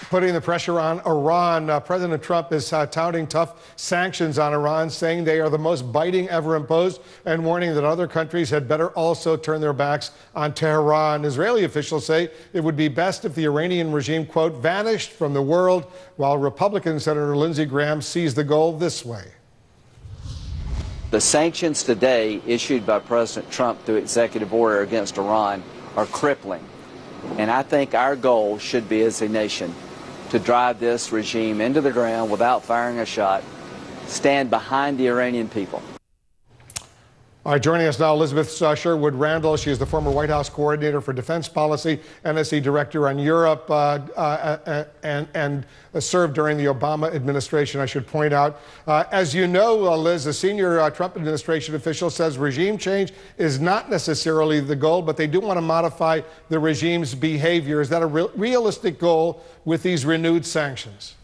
Putting the pressure on Iran, President Trump is touting tough sanctions on Iran, saying they are the most biting ever imposed, and warning that other countries had better also turn their backs on Tehran. Israeli officials say it would be best if the Iranian regime, quote, vanished from the world, while Republican Senator Lindsey Graham sees the goal this way. The sanctions today issued by President Trump through executive order against Iran are crippling. And I think our goal should be, as a nation, to drive this regime into the ground without firing a shot, stand behind the Iranian people. All right, joining us now, Elizabeth Sherwood Randall. She is the former White House coordinator for defense policy, NSC director on Europe, and served during the Obama administration, I should point out. As you know, Liz, a senior Trump administration official says regime change is not necessarily the goal, but they do want to modify the regime's behavior. Is that a realistic goal with these renewed sanctions?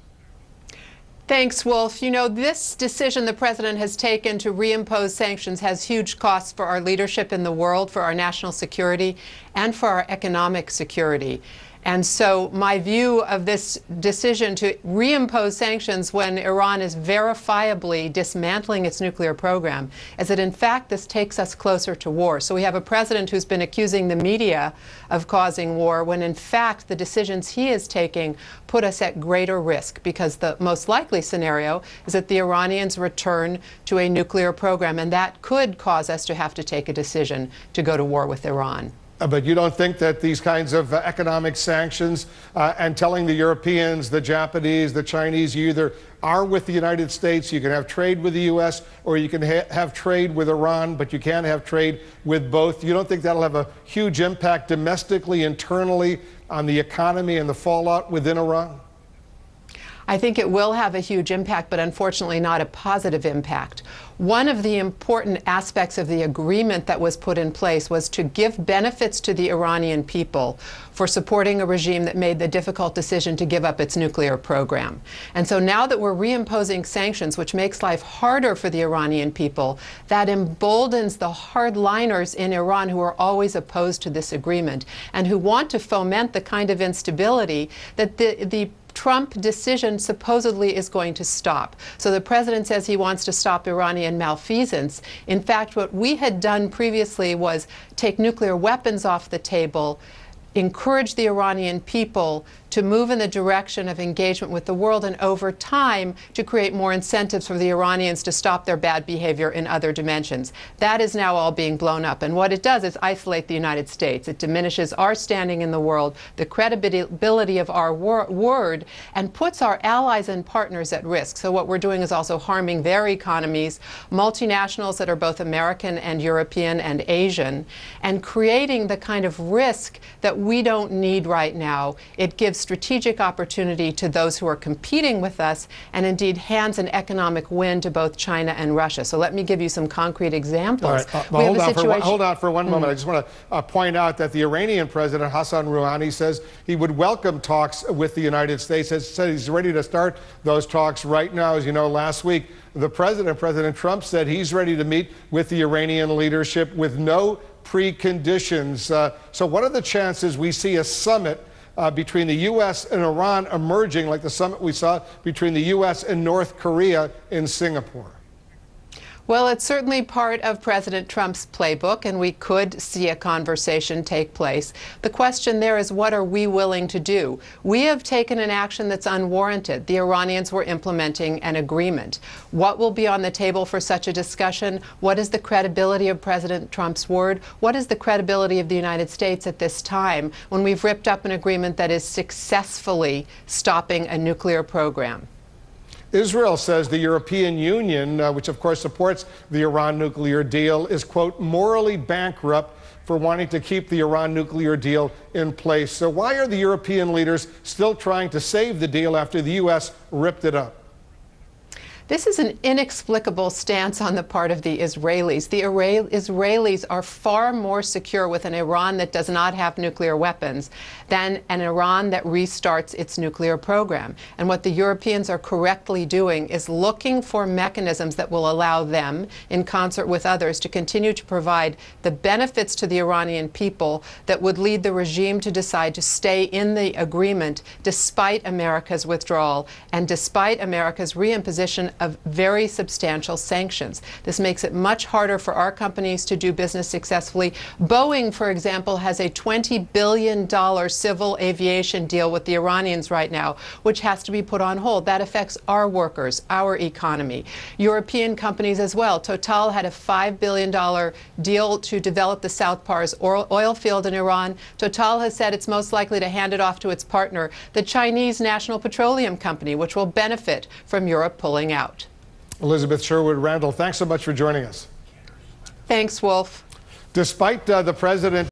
Thanks, Wolf. You know, this decision the president has taken to reimpose sanctions has huge costs for our leadership in the world, for our national security, and for our economic security. And so my view of this decision to reimpose sanctions when Iran is verifiably dismantling its nuclear program is that, in fact, this takes us closer to war. So we have a president who's been accusing the media of causing war when, in fact, the decisions he is taking put us at greater risk, because the most likely scenario is that the Iranians return to a nuclear program, and that could cause us to have to take a decision to go to war with Iran. But you don't think that these kinds of economic sanctions and telling the Europeans, the Japanese, the Chinese, you either are with the United States, you can have trade with the U.S., or you can have trade with Iran, but you can't have trade with both. You don't think that'll have a huge impact domestically, internally, on the economy and the fallout within Iran? I think it will have a huge impact, but unfortunately not a positive impact. One of the important aspects of the agreement that was put in place was to give benefits to the Iranian people for supporting a regime that made the difficult decision to give up its nuclear program. And so now that we're reimposing sanctions, which makes life harder for the Iranian people, that emboldens the hardliners in Iran who are always opposed to this agreement and who want to foment the kind of instability that the Trump decision supposedly is going to stop. So the president says he wants to stop Iranian malfeasance. In fact, what we had done previously was take nuclear weapons off the table, encourage the Iranian people to move in the direction of engagement with the world, and over time to create more incentives for the Iranians to stop their bad behavior in other dimensions. That is now all being blown up. And what it does is isolate the United States. It diminishes our standing in the world, the credibility of our word, and puts our allies and partners at risk. So what we're doing is also harming their economies, multinationals that are both American and European and Asian, and creating the kind of risk that we don't need right now. It gives strategic opportunity to those who are competing with us, and indeed hands an economic win to both China and Russia. So let me give you some concrete examples. All right. Hold on for one moment. I just want to point out that the Iranian president, Hassan Rouhani, says he would welcome talks with the United States. He said he's ready to start those talks right now. As you know, last week, President Trump, said he's ready to meet with the Iranian leadership with no preconditions. So what are the chances we see a summit between the U.S. and Iran emerging like the summit we saw between the U.S. and North Korea in Singapore? Well, it's certainly part of President Trump's playbook, and we could see a conversation take place. The question there is, what are we willing to do? We have taken an action that's unwarranted. The Iranians were implementing an agreement. What will be on the table for such a discussion? What is the credibility of President Trump's word? What is the credibility of the United States at this time when we've ripped up an agreement that is successfully stopping a nuclear program? Israel says the European Union, which of course supports the Iran nuclear deal, is, quote, morally bankrupt for wanting to keep the Iran nuclear deal in place. So why are the European leaders still trying to save the deal after the U.S. ripped it up? This is an inexplicable stance on the part of the Israelis. The Israelis are far more secure with an Iran that does not have nuclear weapons than an Iran that restarts its nuclear program. And what the Europeans are correctly doing is looking for mechanisms that will allow them, in concert with others, to continue to provide the benefits to the Iranian people that would lead the regime to decide to stay in the agreement despite America's withdrawal and despite America's reimposition of very substantial sanctions. This makes it much harder for our companies to do business successfully. Boeing, for example, has a $20 billion civil aviation deal with the Iranians right now, which has to be put on hold. That affects our workers, our economy. European companies as well. Total had a $5 billion deal to develop the South Pars oil field in Iran. Total has said it's most likely to hand it off to its partner, the Chinese National Petroleum Company, which will benefit from Europe pulling out. Elizabeth Sherwood Randall, thanks so much for joining us. Thanks, Wolf. Despite the president